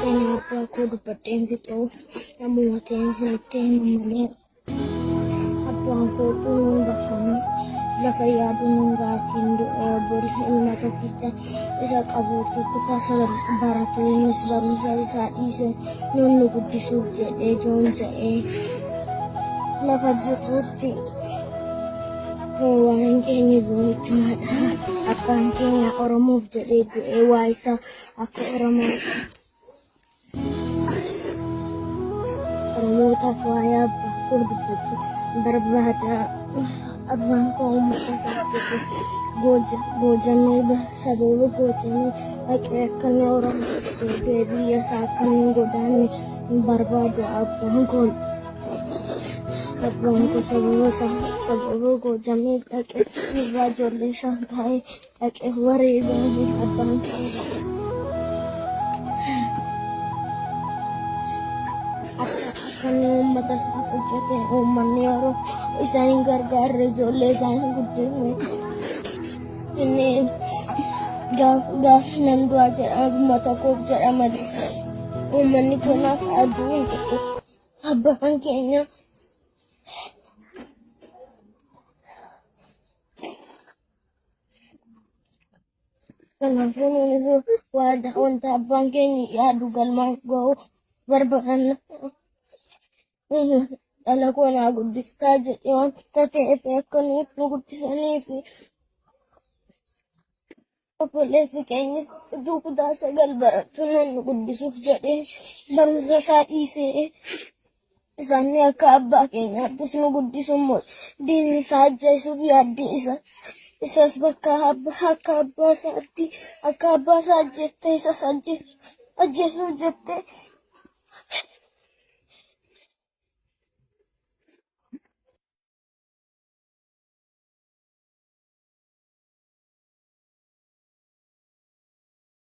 Seenaa koo dubbadheen fixuu namuma teessinitti himu malee abbaan koo xunuun bakka lafa yaaduun gaatiin du'ee bori ilma tokkicha isa qabuutu kutaa baratu innis barumsa isaa dhiise nunni guddisuuf jedhee joon jedhee lafa jirrutti waan keenya boo'ichumadha. Abbaan keenya Oromoof jedhee du'ee waa isaa akka Oromootaaf waa'ee abbaa koo dubbachuu barbaada. Abbaan koo uummata isaa jedhu boojamee sababa boojamee dhaqee akka inni Oromoo ta'ee biyya isaa akka inni hin godaanne barbaadu. Abbaan koo sababa boojamee dhaqee irraa ijoollee shan taa'ee dhaqee wareegame. Abbaan koo kan uummata isaaf hojjete uummanni yeroo isaan hin gargaarre ijoollee isaan hin guddifne inni gaafa nan du'aa jedha uummata koof jedha malee uummanni kanaaf aduu hin jedhu. Abbaan keenya kanaafuu nunis wanta abbaan keenya yaadu galmaan ga'uu barbaadanna. Dhala koo naa guddistaa jedhee wanta ta'eef akka nu guddisaniif obboleessi keenya utuu kutaa 9 baratu nu guddisuuf jedhee barumsa isaa dhiisee isaanii akka abbaa keenyaattis nu guddisummoo diinni isaa ajjeesuuf yaaddii isas bakka akka abbaa isaa ajjeettee isas ajjeesuuf jettee